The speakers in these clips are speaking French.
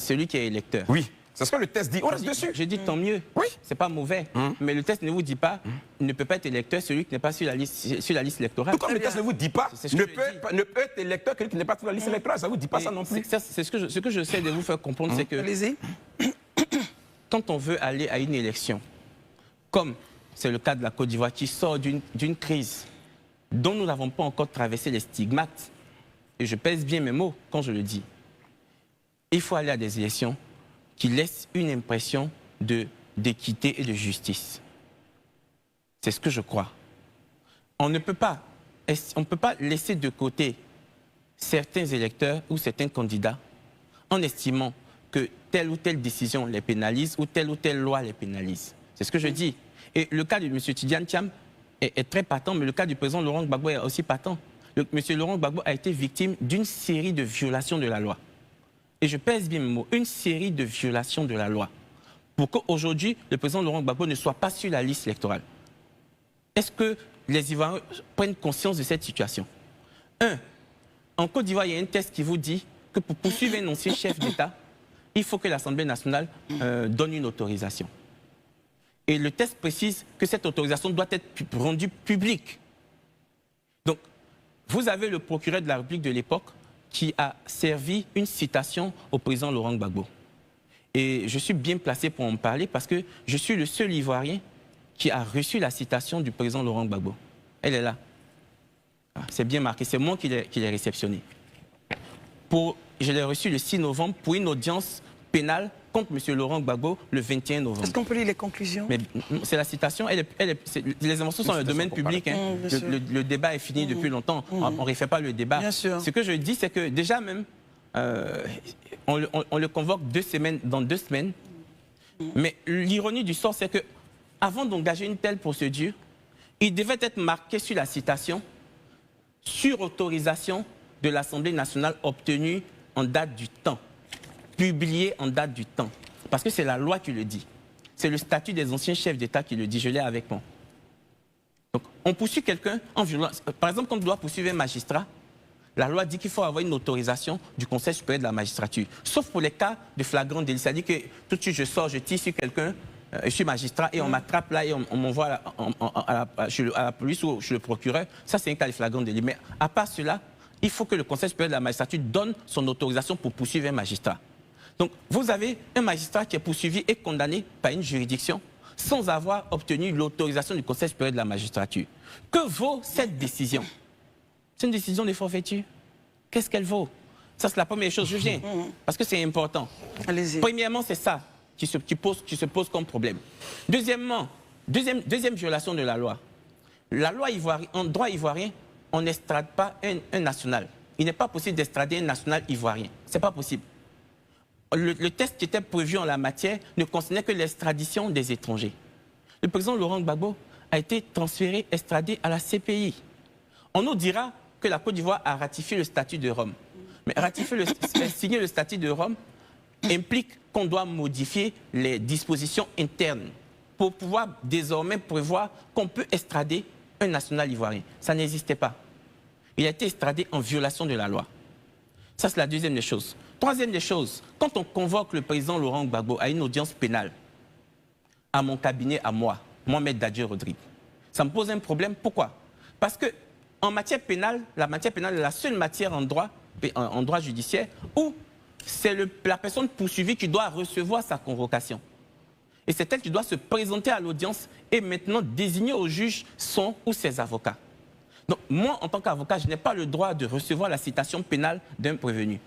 celui qui est électeur. Oui, c'est ce que le test dit. On reste dessus. Je dis tant mieux. Oui. C'est pas mauvais. Mais le test ne vous dit pas, il ne peut pas être électeur celui qui n'est pas sur la liste électorale. Tout comme le test ne vous dit pas, C'est ce ne que peut être électeur quelqu'un qui n'est pas sur la liste électorale. Ça ne vous dit pas ça non plus. C'est ce que j'essaie de vous faire comprendre, c'est que Allez-y. quand on veut aller à une élection, comme c'est le cas de la Côte d'Ivoire qui sort d'une crise dont nous n'avons pas encore traversé les stigmates, et je pèse bien mes mots quand je le dis, il faut aller à des élections qui laissent une impression d'équité et de justice. C'est ce que je crois. On ne peut pas laisser de côté certains électeurs ou certains candidats en estimant que telle ou telle décision les pénalise ou telle loi les pénalise. C'est ce que je dis. Et le cas de M. Tidjane Thiam est très patent, mais le cas du président Laurent Gbagbo est aussi patent. M. Laurent Gbagbo a été victime d'une série de violations de la loi. Et je pèse bien mes mots, une série de violations de la loi. Pour qu'aujourd'hui, le président Laurent Gbagbo ne soit pas sur la liste électorale. Est-ce que les Ivoiriens prennent conscience de cette situation? En Côte d'Ivoire, il y a un test qui vous dit que pour poursuivre un ancien chef d'État, il faut que l'Assemblée nationale donne une autorisation. Et le test précise que cette autorisation doit être rendue publique. Donc, vous avez le procureur de la République de l'époque qui a servi une citation au président Laurent Gbagbo. Et je suis bien placé pour en parler parce que je suis le seul Ivoirien qui a reçu la citation du président Laurent Gbagbo. Elle est là. C'est bien marqué, c'est moi qui l'ai réceptionnée. Je l'ai reçue le 6 novembre pour une audience pénale contre M. Laurent Gbagbo le 21 novembre. Est-ce qu'on peut lire les conclusions? C'est la citation, les informations sont dans le domaine public. Hein. Le débat est fini depuis longtemps, on ne refait pas le débat. Ce que je dis, c'est que déjà même, on le convoque dans 2 semaines. Mais l'ironie du sort, c'est que avant d'engager une telle procédure, il devait être marqué sur la citation sur autorisation de l'Assemblée nationale obtenue en date du temps, publiée en date du temps. Parce que c'est la loi qui le dit. C'est le statut des anciens chefs d'État qui le dit. Je l'ai avec moi. Donc, on poursuit quelqu'un en violence. Par exemple, quand on doit poursuivre un magistrat, la loi dit qu'il faut avoir une autorisation du Conseil supérieur de la magistrature. Sauf pour les cas de flagrant délit. C'est-à-dire que tout de suite, je sors, je tire sur quelqu'un, je suis magistrat et on m'attrape là et on m'envoie à la police ou chez le procureur. Ça, c'est un cas de flagrant délit. Mais à part cela, il faut que le Conseil supérieur de la magistrature donne son autorisation pour poursuivre un magistrat. Donc, vous avez un magistrat qui est poursuivi et condamné par une juridiction sans avoir obtenu l'autorisation du Conseil supérieur de la magistrature. Que vaut cette décision? C'est une décision de forfaiture. Qu'est-ce qu'elle vaut? Ça, c'est la première chose. Je viens, parce que c'est important. Allez-y. Premièrement, c'est ça qui se pose comme problème. Deuxièmement, deuxième violation de la loi. La loi ivoirienne, en droit ivoirien, on n'estrade pas un national. Il n'est pas possible d'estrader un national ivoirien. Ce n'est pas possible. Le test qui était prévu en la matière ne concernait que l'extradition des étrangers. Le président Laurent Gbagbo a été transféré, extradé à la CPI. On nous dira que la Côte d'Ivoire a ratifié le statut de Rome. Mais signer le statut de Rome implique qu'on doit modifier les dispositions internes pour pouvoir désormais prévoir qu'on peut extrader un national ivoirien. Ça n'existait pas. Il a été extradé en violation de la loi. Ça, c'est la deuxième des choses. Troisième des choses, quand on convoque le président Laurent Gbagbo à une audience pénale, à mon cabinet, à moi, Mohamed Dadje Rodrigue, ça me pose un problème. Pourquoi? Parce que en matière pénale, la matière pénale est la seule matière en droit judiciaire où c'est la personne poursuivie qui doit recevoir sa convocation. Et c'est elle qui doit se présenter à l'audience et maintenant désigner au juge son ou ses avocats. Donc moi, en tant qu'avocat, je n'ai pas le droit de recevoir la citation pénale d'un prévenu.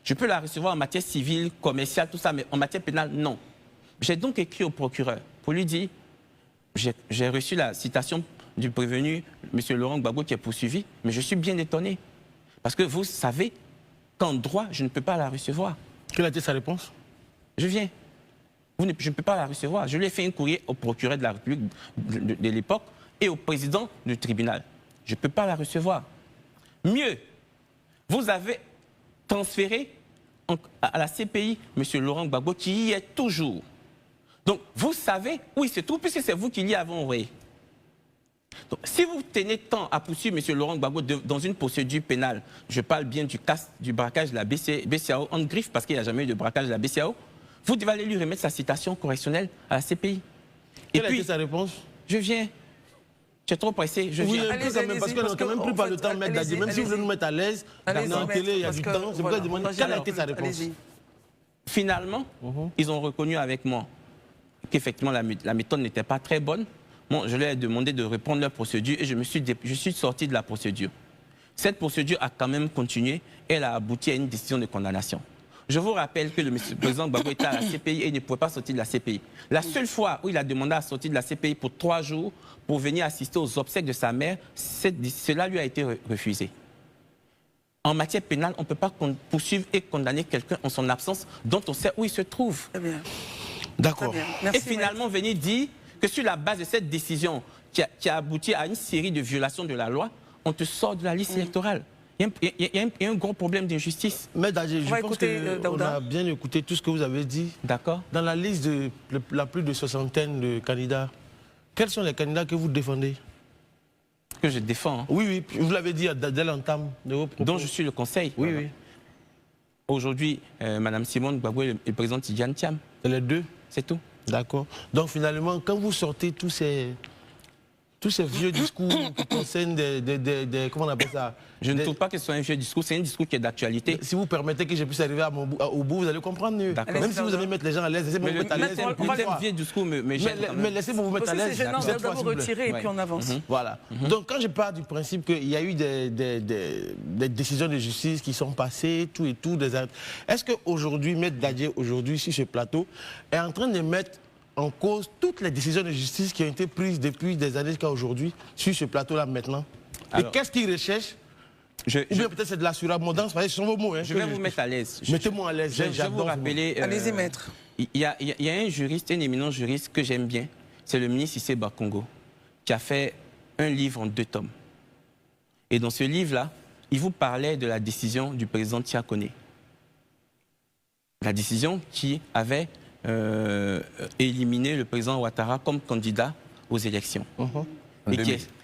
Je peux la recevoir en matière civile, commerciale, tout ça, mais en matière pénale, non. J'ai donc écrit au procureur pour lui dire, j'ai reçu la citation du prévenu, M. Laurent Gbagbo, qui est poursuivi, mais je suis bien étonné. Parce que vous savez qu'en droit, je ne peux pas la recevoir. Quelle a été sa réponse? Je viens. Je ne peux pas la recevoir. Je lui ai fait un courrier au procureur de la République de l'époque et au président du tribunal. Je ne peux pas la recevoir. Mieux, vous avez transféré à la CPI M. Laurent Gbagbo, qui y est toujours. Donc, vous savez où il se trouve, puisque c'est vous qui l'y avez envoyé. Donc, si vous tenez tant à poursuivre M. Laurent Gbagbo dans une procédure pénale, je parle bien du braquage de la BCAO en griffe, parce qu'il n'y a jamais eu de braquage de la BCAO, vous devez aller lui remettre sa citation correctionnelle à la CPI. Et Quelle a été sa réponse? Je viens. Tu es trop pressé, je Oui, viens. un peu quand même, parce qu'on n'a quand même plus pas le temps de mettre Dadji. Même si vous voulez nous mettre à l'aise, dans la télé, il y a du temps. C'est pourquoi je demande quelle a été sa réponse. Finalement, ils ont reconnu avec moi qu'effectivement la méthode n'était pas très bonne. Bon, je leur ai demandé de reprendre leur procédure et je suis sorti de la procédure. Cette procédure a quand même continué et elle a abouti à une décision de condamnation. Je vous rappelle que le président Gbagbo était à la CPI et il ne pouvait pas sortir de la CPI. La seule fois où il a demandé à sortir de la CPI pour 3 jours pour venir assister aux obsèques de sa mère, cela lui a été refusé. En matière pénale, on ne peut pas poursuivre et condamner quelqu'un en son absence dont on sait où il se trouve. Très bien. D'accord. Et finalement, venir dire que sur la base de cette décision qui a abouti à une série de violations de la loi, on te sort de la liste électorale. Il y a un gros problème d'injustice. Mais Dadji, je pense qu'on a bien écouté tout ce que vous avez dit. D'accord. Dans la liste de la plus de 60aine de candidats, quels sont les candidats que vous défendez? Que je défends. Hein. Oui, vous l'avez dit dès l'entame de vos propos. Dont je suis le conseil. Oui, oui. Aujourd'hui, Mme Simone Gbagbo est le président Tidjane Thiam. Les deux? C'est tout. D'accord. Donc finalement, quand vous sortez tous ces vieux discours qui concernent comment on appelle ça? Je ne trouve pas que ce soit un vieux discours, c'est un discours qui est d'actualité. Si vous permettez que je puisse arriver au bout, vous allez comprendre mieux. Même si vous allez mettre les gens à l'aise, laissez-moi vous mettre à l'aise. Le vieux discours me gêne quand même. Mais laissez-moi vous mettre à l'aise. C'est gênant, vous retirer et puis on avance. Voilà. Donc quand je pars du principe qu'il y a eu des décisions de justice qui sont passées, tout et tout, est-ce qu'aujourd'hui, Maître Dadji, aujourd'hui, sur ce plateau, est en train de mettre en cause toutes les décisions de justice qui ont été prises depuis des années jusqu'à aujourd'hui, sur ce plateau-là maintenant? Et qu'est-ce qu'ils recherchent? Ou bien peut-être c'est de la surabondance, parce que ce sont vos mots. Hein, je vais vous mettre à l'aise. Mettez-moi à l'aise. Je vais vous rappeler. Allez-y, maître. Il y a un juriste, un éminent juriste que j'aime bien, c'est le ministre Cissé Bakongo, qui a fait un livre en 2 tomes. Et dans ce livre-là, il vous parlait de la décision du président Tiakone. La décision qui avait éliminé le président Ouattara comme candidat aux élections.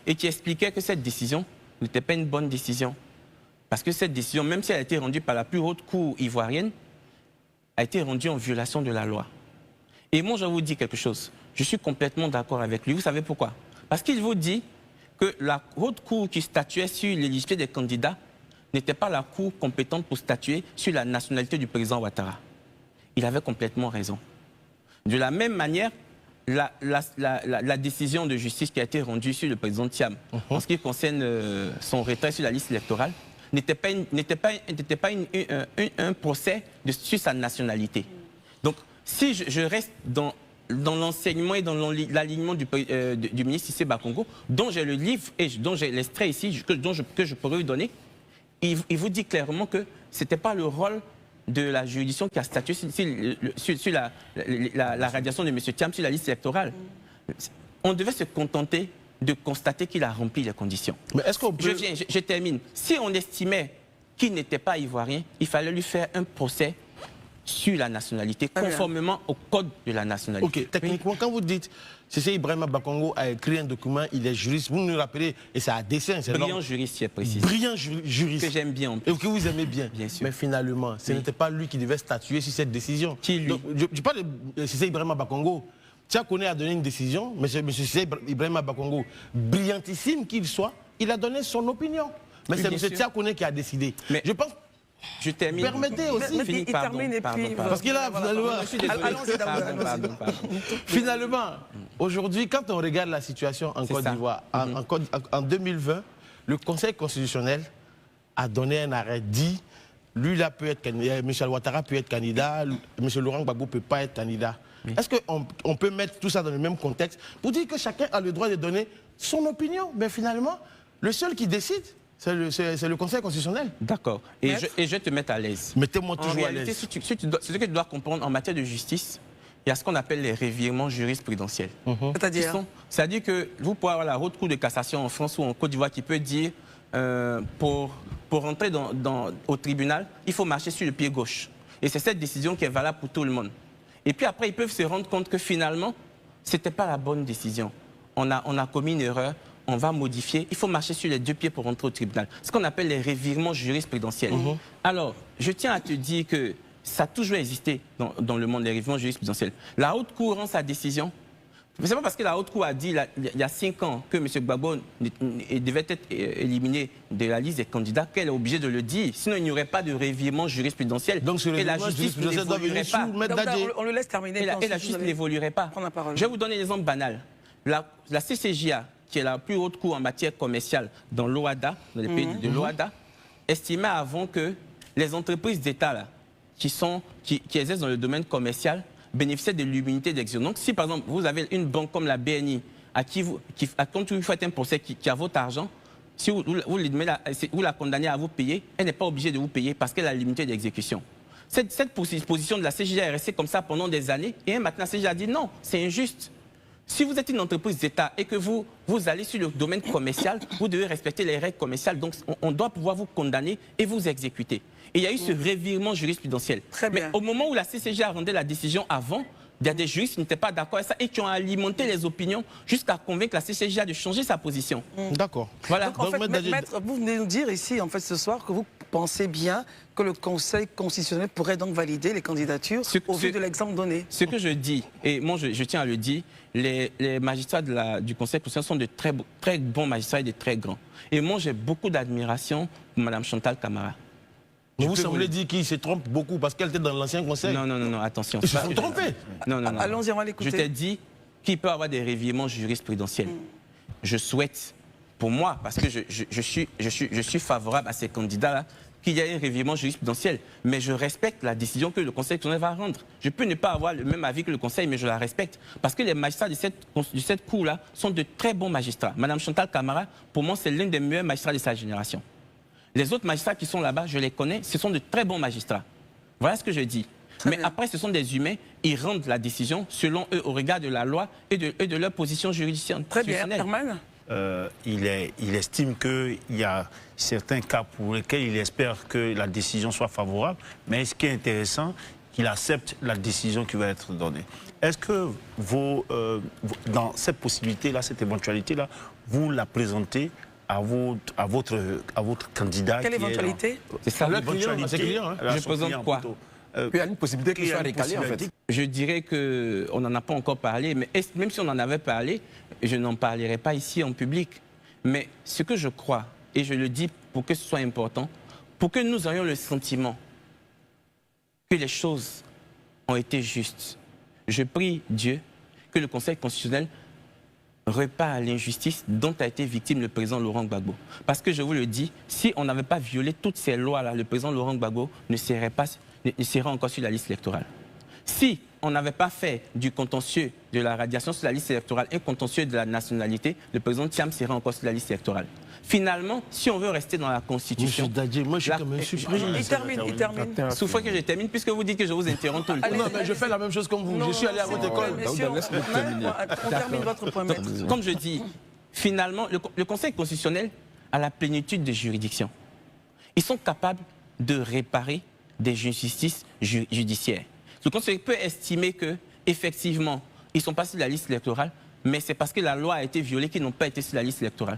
Et qui expliquait que cette décision n'était pas une bonne décision. Parce que cette décision, même si elle a été rendue par la plus haute cour ivoirienne, a été rendue en violation de la loi. Et moi, je vous dis quelque chose. Je suis complètement d'accord avec lui. Vous savez pourquoi? Parce qu'il vous dit que la haute cour qui statuait sur l'éligibilité des candidats n'était pas la cour compétente pour statuer sur la nationalité du président Ouattara. Il avait complètement raison. De la même manière, la décision de justice qui a été rendue sur le président Thiam, en ce qui concerne son retrait sur la liste électorale, n'était pas un procès sur sa nationalité. Donc, si je reste dans l'enseignement et dans l'alignement du ministre Cissé Bakongo, dont j'ai le livre et dont j'ai l'extrait ici, que je pourrais lui donner, il vous dit clairement que ce n'était pas le rôle de la juridiction qui a statué sur la radiation de M. Thiam sur la liste électorale. On devait se contenter de constater qu'il a rempli les conditions. Mais est-ce qu'on peut... Je termine. Si on estimait qu'il n'était pas ivoirien, il fallait lui faire un procès sur la nationalité, conformément au code de la nationalité. Ok, techniquement, quand vous dites Cissé Ibrahima Bakongo a écrit un document, il est juriste, vous nous rappelez, et c'est à dessein, c'est brillant juriste, c'est précis. Brillant juriste. Que j'aime bien en plus. Et que vous aimez bien. Bien sûr. Mais finalement, ce n'était pas lui qui devait statuer sur cette décision. Qui, lui? Donc, je parle de Cissé Ibrahima Bakongo. Tiakone a donné une décision, M. Cissé Ibrahima Bakongo, brillantissime qu'il soit, il a donné son opinion. Mais c'est M. Tiakone qui a décidé. Mais je pense... Je termine. Permettez aussi. Il termine et puis... Parce qu'il a... Finalement, aujourd'hui, quand on regarde la situation en Côte d'Ivoire, en 2020, le Conseil constitutionnel a donné un arrêt dit, lui là peut être candidat, M. Ouattara peut être candidat, M. Laurent Gbagbo ne peut pas être candidat. Oui. Est-ce qu'on peut mettre tout ça dans le même contexte pour dire que chacun a le droit de donner son opinion? Mais finalement, le seul qui décide, c'est le Conseil constitutionnel. D'accord. Et je vais te mettre à l'aise. Mettez-moi toujours à l'aise. Ce que tu dois comprendre en matière de justice, il y a ce qu'on appelle les revirements jurisprudentiels. C'est-à-dire que vous pouvez avoir la haute cour de cassation en France ou en Côte d'Ivoire qui peut dire pour rentrer au tribunal, il faut marcher sur le pied gauche. Et c'est cette décision qui est valable pour tout le monde. Et puis après, ils peuvent se rendre compte que finalement, ce n'était pas la bonne décision. On a commis une erreur. on va modifier, il faut marcher sur les deux pieds pour rentrer au tribunal. Ce qu'on appelle les revirements jurisprudentiels. Alors, je tiens à te dire que ça a toujours existé dans le monde, les revirements jurisprudentiels. La Haute Cour rend sa décision. C'est pas parce que la Haute Cour a dit il y a 5 ans que M. Gbagbo devait être éliminé de la liste des candidats qu'elle est obligée de le dire. Sinon, il n'y aurait pas de revirement jurisprudentiel. Donc, et la justice n'évoluerait pas. On le laisse terminer. Et la justice n'évoluerait pas. Je vais vous donner un exemple banal. La CCJA, qui est la plus haute cour en matière commerciale dans l'OADA, dans les pays de l'OADA, estimait avant que les entreprises d'État qui exercent dans le domaine commercial bénéficiaient de l'immunité d'exercice. Donc, si par exemple, vous avez une banque comme la BNI, quand vous faites un procès qui a votre argent, si vous la condamnez à vous payer, elle n'est pas obligée de vous payer parce qu'elle a l'immunité d'exécution. Cette position de la CCJA est restée comme ça pendant des années, et maintenant la CCJA a dit non, c'est injuste. Si vous êtes une entreprise d'État et que vous allez sur le domaine commercial, vous devez respecter les règles commerciales. Donc, on doit pouvoir vous condamner et vous exécuter. Et il y a eu ce revirement jurisprudentiel. Mais au moment où la CCJA rendait la décision avant, il y a des juristes qui n'étaient pas d'accord avec ça et qui ont alimenté les opinions jusqu'à convaincre la CCJA de changer sa position. D'accord. Voilà. Donc, en fait, maître, vous venez nous dire ici, en fait, ce soir, que vous pensez bien que le Conseil constitutionnel pourrait donc valider les candidatures au vu de l'exemple donné. Ce que je dis, et moi je tiens à le dire, les magistrats du Conseil constitutionnel sont de très bons magistrats et de très grands. Et moi j'ai beaucoup d'admiration pour Mme Chantal Camara. Mais vous semblez dire qu'il se trompe beaucoup parce qu'elle était dans l'ancien conseil. Non, attention. Ils se sont trompés. Non. Allons-y, on va l'écouter. Je t'ai dit qu'il peut y avoir des revirements jurisprudentiels. Je souhaite, pour moi, parce que je suis favorable à ces candidats-là, qu'il y ait un revirement jurisprudentiel. Mais je respecte la décision que le Conseil constitutionnel va rendre. Je peux ne pas avoir le même avis que le Conseil, mais je la respecte. Parce que les magistrats de cette cour-là sont de très bons magistrats. Madame Chantal Camara, pour moi, c'est l'un des meilleurs magistrats de sa génération. Les autres magistrats qui sont là-bas, je les connais, ce sont de très bons magistrats. Voilà ce que je dis. Mais après, ce sont des humains, ils rendent la décision selon eux, au regard de la loi et de leur position juridictionnelle. Très bien, Herman. Il estime qu'il y a certains cas pour lesquels il espère que la décision soit favorable, mais ce qui est intéressant, qu'il accepte la décision qui va être donnée. Est-ce que dans cette possibilité-là, cette éventualité-là, vous la présentez à votre candidat? Quelle éventualité? C'est ça, l'éventualité. Je présente quoi? Il y a une possibilité qu'il soit récalé, en fait. Je dirais qu'on n'en a pas encore parlé, mais même si on en avait parlé, je n'en parlerai pas ici en public. Mais ce que je crois, et je le dis pour que ce soit important, pour que nous ayons le sentiment que les choses ont été justes, je prie Dieu que le Conseil constitutionnel repart à l'injustice dont a été victime le président Laurent Gbagbo. Parce que je vous le dis, si on n'avait pas violé toutes ces lois-là, le président Laurent Gbagbo ne serait encore sur la liste électorale. Si on n'avait pas fait du contentieux de la radiation sur la liste électorale un contentieux de la nationalité, le président Thiam serait encore sur la liste électorale. Finalement, si on veut rester dans la Constitution... Monsieur Dadje, moi je suis quand même surpris. Il termine. Souffrez que je termine, puisque vous dites que je vous interromps tout le temps. Non, mais je fais la même chose comme vous. Je suis allé à votre école. On termine votre point, maître. Comme je dis, finalement, le Conseil constitutionnel a la plénitude de juridiction. Ils sont capables de réparer des injustices judiciaires. Le Conseil peut estimer qu'effectivement, ils ne sont pas sur la liste électorale, mais c'est parce que la loi a été violée qu'ils n'ont pas été sur la liste électorale.